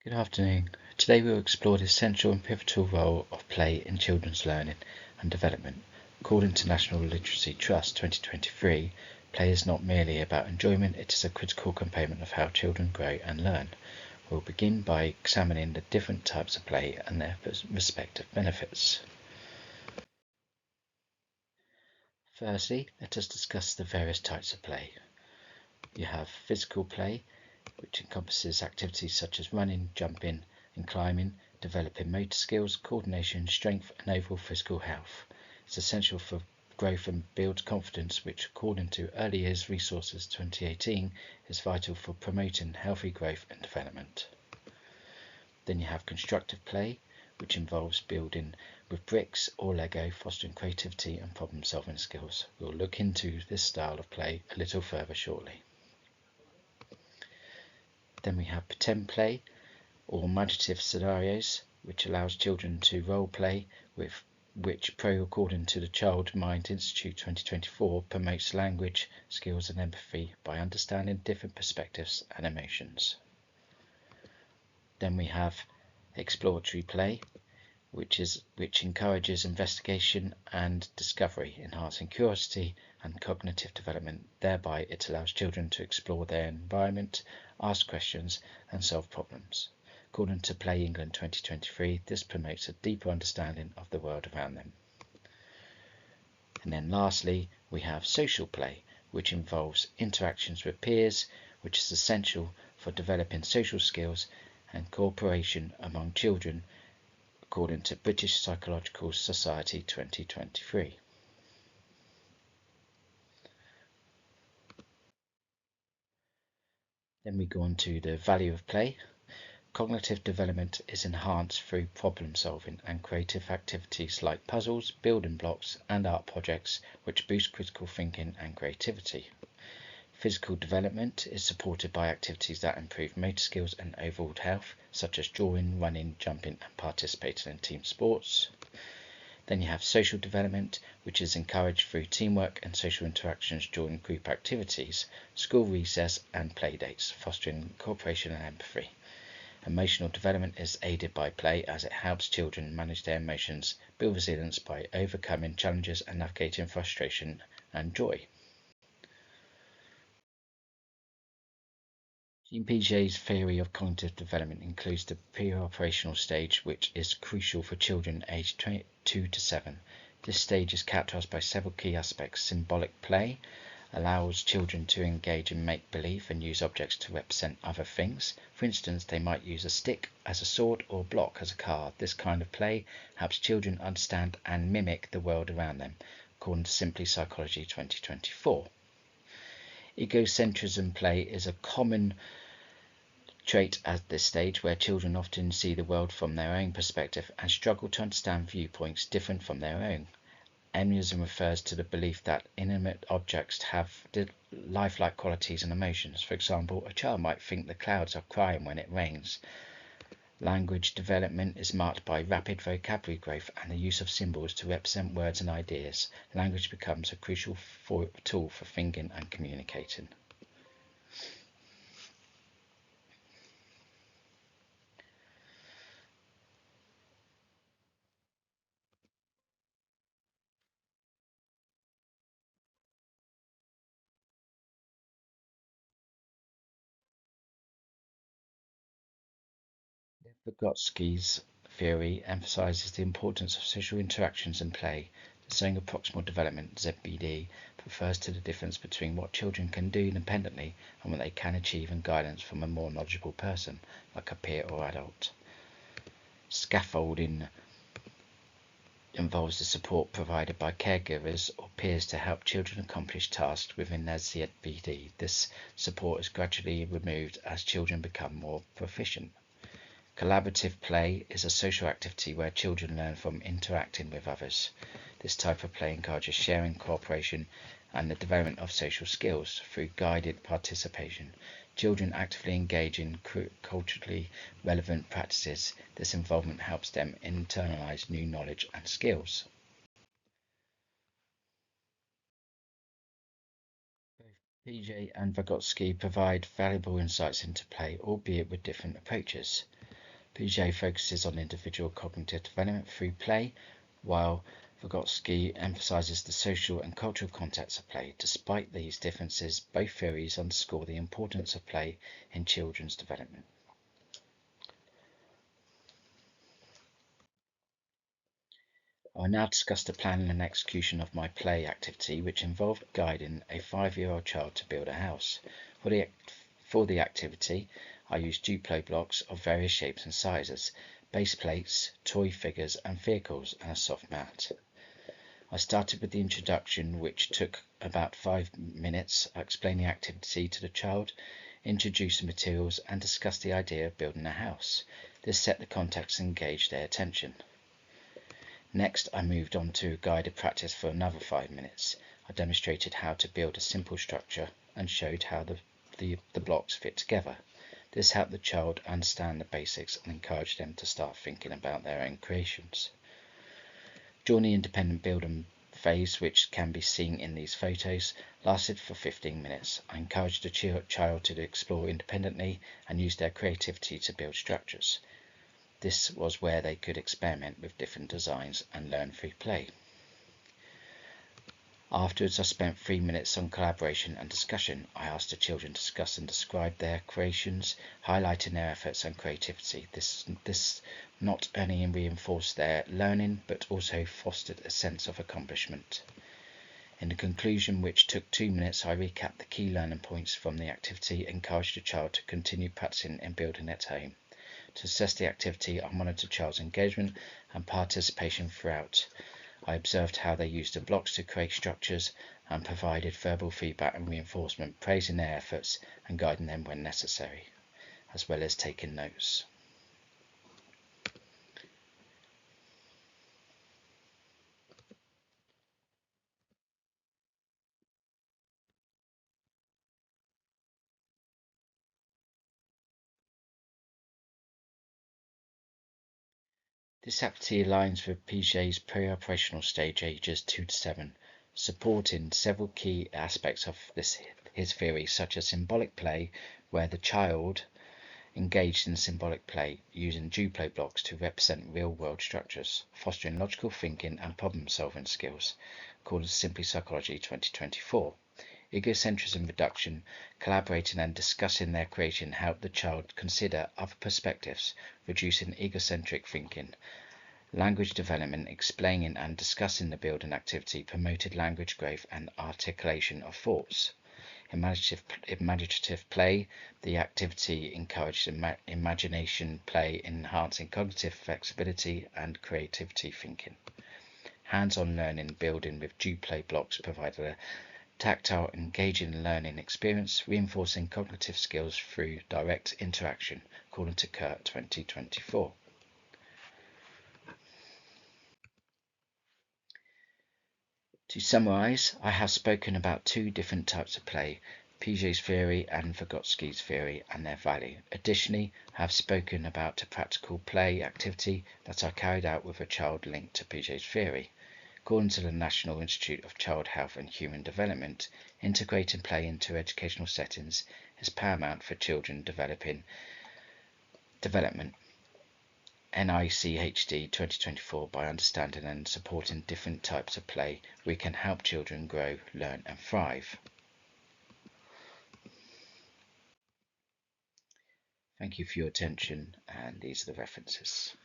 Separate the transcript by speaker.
Speaker 1: Good afternoon. Today we will explore the essential and pivotal role of play in children's learning and development. According to National Literacy Trust 2023, play is not merely about enjoyment, it is a critical component of how children grow and learn. We'll begin by examining the different types of play and their respective benefits. Firstly, let us discuss the various types of play. You have physical play, which encompasses activities such as running, jumping, and climbing, developing motor skills, coordination, strength, and overall physical health. It's essential for growth and builds confidence, which, according to Early Years Resources 2018, is vital for promoting healthy growth and development. Then you have constructive play, which involves building with bricks or Lego, fostering creativity and problem-solving skills. We'll look into this style of play a little further shortly. Then we have pretend play, or imaginative scenarios, which allows children to role play, with which according to the Child Mind Institute 2024, promotes language skills and empathy by understanding different perspectives and emotions. Then we have exploratory play, which encourages investigation and discovery, enhancing curiosity and cognitive development. Thereby, it allows children to explore their environment, ask questions, and solve problems. According to Play England 2023, this promotes a deeper understanding of the world around them. And then lastly, we have social play, which involves interactions with peers, which is essential for developing social skills and cooperation among children, according to British Psychological Society 2023. Then we go on to the value of play. Cognitive development is enhanced through problem solving and creative activities like puzzles, building blocks, and art projects, which boost critical thinking and creativity. Physical development is supported by activities that improve motor skills and overall health, such as drawing, running, jumping, and participating in team sports. Then you have social development, which is encouraged through teamwork and social interactions during group activities, school recess, and play dates, fostering cooperation and empathy. Emotional development is aided by play as it helps children manage their emotions, build resilience by overcoming challenges and navigating frustration and joy. Jean Piaget's theory of cognitive development includes the pre-operational stage, which is crucial for children aged 2 to 7. This stage is characterized by several key aspects. Symbolic play allows children to engage in make-believe and use objects to represent other things. For instance, they might use a stick as a sword or a block as a car. This kind of play helps children understand and mimic the world around them, according to Simply Psychology 2024. Egocentrism play is a common trait at this stage, where children often see the world from their own perspective and struggle to understand viewpoints different from their own. Animism refers to the belief that inanimate objects have lifelike qualities and emotions. For example, a child might think the clouds are crying when it rains. Language development is marked by rapid vocabulary growth and the use of symbols to represent words and ideas. Language becomes a crucial tool for thinking and communicating. Vygotsky's theory emphasizes the importance of social interactions and play. The saying of proximal development, (ZBD), refers to the difference between what children can do independently and what they can achieve in guidance from a more knowledgeable person, like a peer or adult. Scaffolding involves the support provided by caregivers or peers to help children accomplish tasks within their ZBD. This support is gradually removed as children become more proficient. Collaborative play is a social activity where children learn from interacting with others. This type of play encourages sharing, cooperation, and the development of social skills through guided participation. Children actively engage in culturally relevant practices. This involvement helps them internalize new knowledge and skills. Both Piaget and Vygotsky provide valuable insights into play, albeit with different approaches. Piaget focuses on individual cognitive development through play, while Vygotsky emphasizes the social and cultural context of play. Despite these differences, both theories underscore the importance of play in children's development. I will now discuss the planning and execution of my play activity, which involved guiding a 5-year-old child to build a house. For the activity, I used Duplo blocks of various shapes and sizes, base plates, toy figures and vehicles, and a soft mat. I started with the introduction, which took about 5 minutes. I explained the activity to the child, introduced the materials, and discussed the idea of building a house. This set the context and engaged their attention. Next, I moved on to guided practice for another 5 minutes. I demonstrated how to build a simple structure and showed how the blocks fit together. This helped the child understand the basics and encouraged them to start thinking about their own creations. During the independent building phase, which can be seen in these photos, lasted for 15 minutes. I encouraged the child to explore independently and use their creativity to build structures. This was where they could experiment with different designs and learn through play. Afterwards, I spent 3 minutes on collaboration and discussion. I asked the children to discuss and describe their creations, highlighting their efforts and creativity. This not only reinforced their learning, but also fostered a sense of accomplishment. In the conclusion, which took 2 minutes, I recapped the key learning points from the activity, encouraged the child to continue practicing and building at home. To assess the activity, I monitored the child's engagement and participation throughout. I observed how they used the blocks to create structures and provided verbal feedback and reinforcement, praising their efforts and guiding them when necessary, as well as taking notes. This activity aligns with Piaget's pre-operational stage ages 2 to 7, supporting several key aspects of his theory, such as symbolic play, where the child engaged in symbolic play using Duplo blocks to represent real-world structures, fostering logical thinking and problem-solving skills, according to Simply Psychology 2024. Egocentrism reduction, collaborating and discussing their creation helped the child consider other perspectives, reducing egocentric thinking. Language development, explaining and discussing the building activity, promoted language growth and articulation of thoughts. Imaginative play, the activity encouraged imagination play, enhancing cognitive flexibility and creativity thinking. Hands-on learning, building with Duplo blocks, provided a tactile, engaging learning experience, reinforcing cognitive skills through direct interaction, according to Kurt 2024. To summarize, I have spoken about 2 different types of play, Piaget's theory and Vygotsky's theory, and their value. Additionally, I have spoken about a practical play activity that I carried out with a child linked to Piaget's theory. According to the National Institute of Child Health and Human Development, integrating play into educational settings is paramount for children development. NICHD 2024. By understanding and supporting different types of play, we can help children grow, learn and thrive. Thank you for your attention, and these are the references.